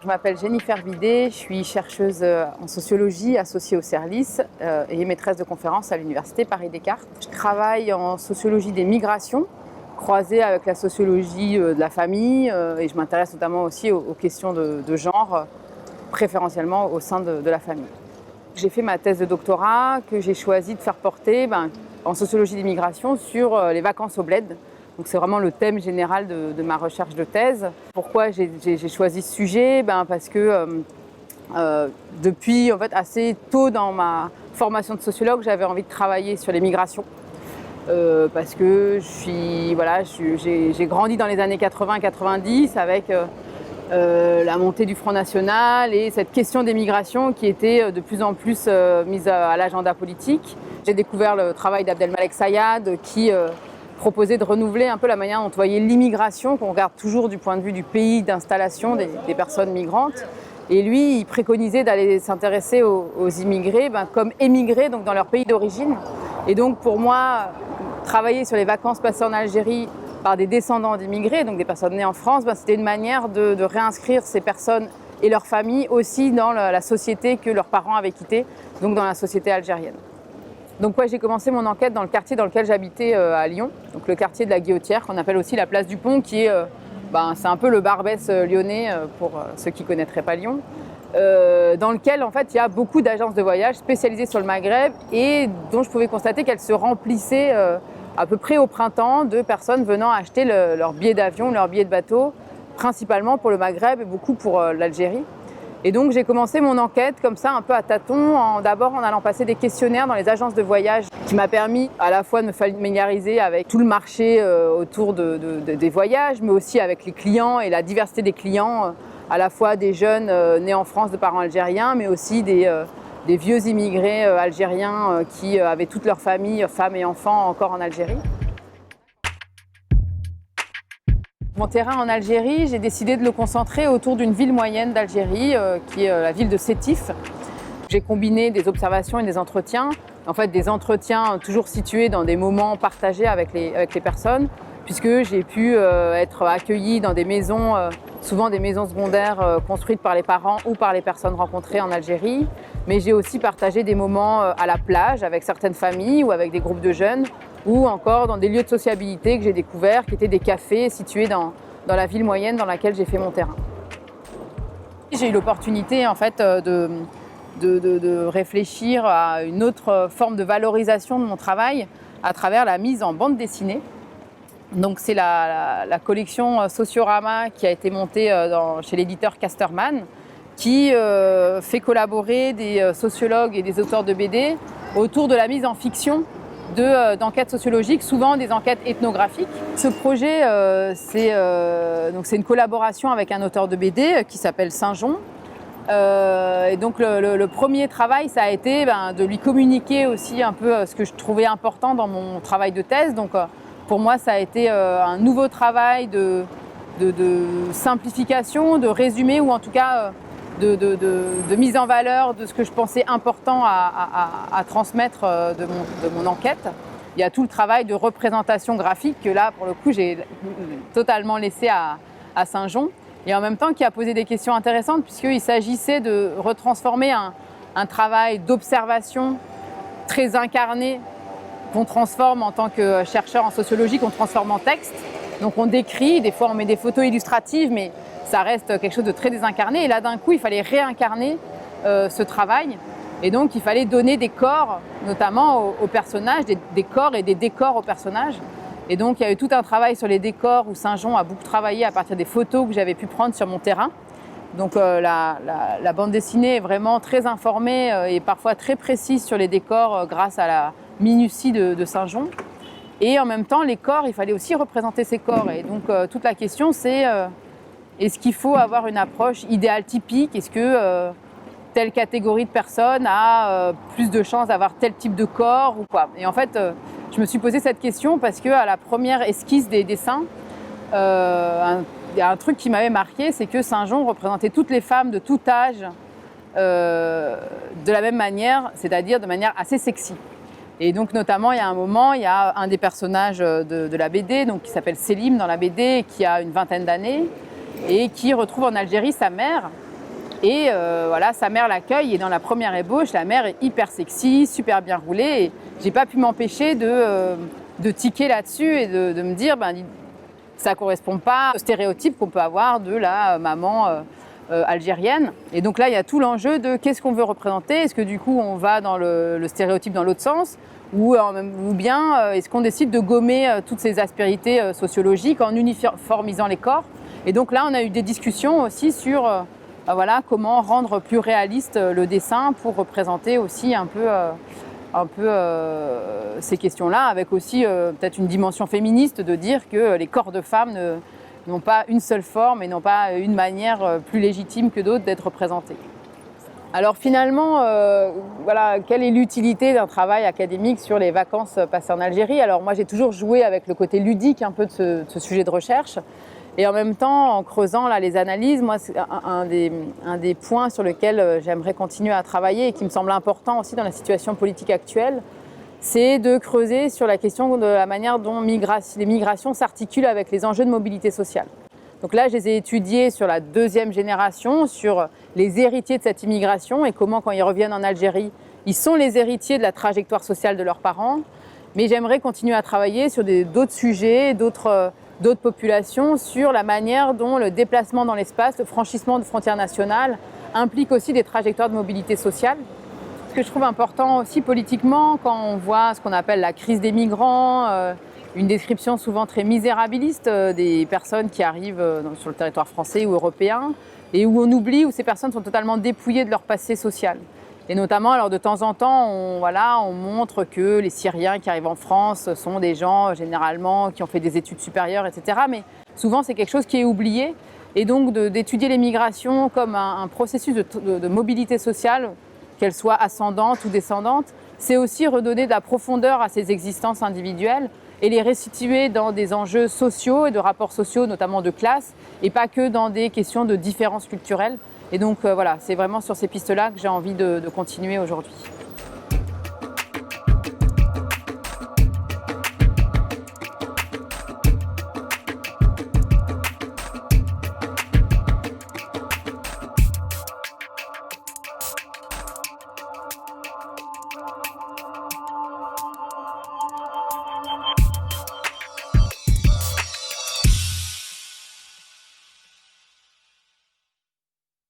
Je m'appelle Jennifer Bidet, je suis chercheuse en sociologie associée au CERLIS et maîtresse de conférences à l'université Paris-Descartes. Je travaille en sociologie des migrations, croisée avec la sociologie de la famille et je m'intéresse notamment aussi aux questions de genre, préférentiellement au sein de la famille. J'ai fait ma thèse de doctorat que j'ai choisi de faire porter en sociologie des migrations sur les vacances au bled. Donc c'est vraiment le thème général de ma recherche de thèse. Pourquoi j'ai choisi ce sujet? Parce que depuis assez tôt dans ma formation de sociologue, j'avais envie de travailler sur les migrations. Parce que j'ai grandi dans les années 80-90 avec la montée du Front National et cette question des migrations qui était de plus en plus mise à l'agenda politique. J'ai découvert le travail d'Abdelmalek Sayad qui proposait de renouveler un peu la manière dont on voyait l'immigration, qu'on regarde toujours du point de vue du pays d'installation des personnes migrantes. Et lui, il préconisait d'aller s'intéresser aux immigrés comme émigrés donc dans leur pays d'origine. Et donc pour moi, travailler sur les vacances passées en Algérie par des descendants d'immigrés, donc des personnes nées en France, c'était une manière de réinscrire ces personnes et leurs familles aussi dans la société que leurs parents avaient quittée, donc dans la société algérienne. Donc j'ai commencé mon enquête dans le quartier dans lequel j'habitais à Lyon, donc le quartier de la Guillotière, qu'on appelle aussi la place du Pont, qui est c'est un peu le Barbès lyonnais pour ceux qui ne connaîtraient pas Lyon, dans lequel il y a beaucoup d'agences de voyage spécialisées sur le Maghreb et dont je pouvais constater qu'elles se remplissaient à peu près au printemps de personnes venant acheter leur billet d'avion, leur billet de bateau, principalement pour le Maghreb et beaucoup pour l'Algérie. Et donc j'ai commencé mon enquête comme ça, un peu à tâtons, d'abord en allant passer des questionnaires dans les agences de voyage, qui m'a permis à la fois de me familiariser avec tout le marché autour des voyages, mais aussi avec les clients et la diversité des clients, à la fois des jeunes nés en France de parents algériens, mais aussi des vieux immigrés algériens qui avaient toute leur famille, femmes et enfants, encore en Algérie. Mon terrain en Algérie, j'ai décidé de le concentrer autour d'une ville moyenne d'Algérie, qui est la ville de Sétif. J'ai combiné des observations et des entretiens, des entretiens toujours situés dans des moments partagés avec les personnes, puisque j'ai pu être accueillie dans des maisons, souvent des maisons secondaires construites par les parents ou par les personnes rencontrées en Algérie. Mais j'ai aussi partagé des moments à la plage avec certaines familles ou avec des groupes de jeunes, ou encore dans des lieux de sociabilité que j'ai découverts, qui étaient des cafés situés dans la ville moyenne dans laquelle j'ai fait mon terrain. J'ai eu l'opportunité de réfléchir à une autre forme de valorisation de mon travail à travers la mise en bande dessinée. Donc c'est la collection Sociorama qui a été montée chez l'éditeur Casterman, qui fait collaborer des sociologues et des auteurs de BD autour de la mise en fiction d'enquêtes sociologiques, souvent des enquêtes ethnographiques. Ce projet, c'est une collaboration avec un auteur de BD qui s'appelle Saint-Jean. Et donc le premier travail, ça a été de lui communiquer aussi un peu ce que je trouvais important dans mon travail de thèse. Donc pour moi, ça a été un nouveau travail de simplification, de résumé, ou en tout cas de mise en valeur de ce que je pensais important à transmettre de mon enquête. Il y a tout le travail de représentation graphique que là, pour le coup, j'ai totalement laissé à Saint-Jean. Et en même temps, qui a posé des questions intéressantes, puisqu'il s'agissait de retransformer un travail d'observation très incarné, qu'on transforme en tant que chercheur en sociologie, qu'on transforme en texte. Donc on décrit, des fois on met des photos illustratives, mais ça reste quelque chose de très désincarné. Et là, d'un coup, il fallait réincarner ce travail. Et donc, il fallait donner des corps, notamment aux personnages, des corps et des décors aux personnages. Et donc, il y a eu tout un travail sur les décors où Saint-Jean a beaucoup travaillé à partir des photos que j'avais pu prendre sur mon terrain. Donc, la bande dessinée est vraiment très informée et parfois très précise sur les décors grâce à la minutie de Saint-Jean. Et en même temps, les corps, il fallait aussi représenter ces corps. Et donc, toute la question, c'est est-ce qu'il faut avoir une approche idéale typique? Est-ce que telle catégorie de personnes a plus de chances d'avoir tel type de corps ou quoi? Et en fait, je me suis posé cette question parce qu'à la première esquisse des dessins, il y a un truc qui m'avait marqué, c'est que Saint-Jean représentait toutes les femmes de tout âge de la même manière, c'est-à-dire de manière assez sexy. Et donc notamment, il y a un moment, il y a un des personnages de la BD, donc, qui s'appelle Selim dans la BD, qui a une vingtaine d'années, et qui retrouve en Algérie sa mère, Et voilà, sa mère l'accueille et dans la première ébauche, la mère est hyper sexy, super bien roulée. Et j'ai pas pu m'empêcher de tiquer là-dessus et de me dire, ça correspond pas au stéréotype qu'on peut avoir de la maman algérienne. Et donc là, il y a tout l'enjeu de qu'est-ce qu'on veut représenter. Est-ce que du coup, on va dans le stéréotype dans l'autre sens ou bien est-ce qu'on décide de gommer toutes ces aspérités sociologiques en uniformisant les corps. Et donc là, on a eu des discussions aussi sur voilà, comment rendre plus réaliste le dessin pour représenter aussi un peu ces questions-là, avec aussi peut-être une dimension féministe de dire que les corps de femmes n'ont pas une seule forme et n'ont pas une manière plus légitime que d'autres d'être représentés. Alors finalement, voilà, quelle est l'utilité d'un travail académique sur les vacances passées en Algérie? Alors moi j'ai toujours joué avec le côté ludique un peu de ce sujet de recherche. Et en même temps, en creusant là, les analyses, moi, c'est un des points sur lesquels j'aimerais continuer à travailler et qui me semble important aussi dans la situation politique actuelle, c'est de creuser sur la question de la manière dont les migrations s'articulent avec les enjeux de mobilité sociale. Donc là, je les ai étudiés sur la deuxième génération, sur les héritiers de cette immigration et comment, quand ils reviennent en Algérie, ils sont les héritiers de la trajectoire sociale de leurs parents. Mais j'aimerais continuer à travailler sur d'autres sujets, d'autres populations, sur la manière dont le déplacement dans l'espace, le franchissement de frontières nationales implique aussi des trajectoires de mobilité sociale. Ce que je trouve important aussi politiquement, quand on voit ce qu'on appelle la crise des migrants, une description souvent très misérabiliste des personnes qui arrivent sur le territoire français ou européen, et où on oublie, où ces personnes sont totalement dépouillées de leur passé social. Et notamment, alors de temps en temps, on montre que les Syriens qui arrivent en France sont des gens généralement qui ont fait des études supérieures, etc. Mais souvent, c'est quelque chose qui est oublié. Et donc, d'étudier les migrations comme un processus de mobilité sociale, qu'elle soit ascendante ou descendante, c'est aussi redonner de la profondeur à ces existences individuelles et les restituer dans des enjeux sociaux et de rapports sociaux, notamment de classe, et pas que dans des questions de différences culturelles. Et donc voilà, c'est vraiment sur ces pistes-là que j'ai envie de continuer aujourd'hui.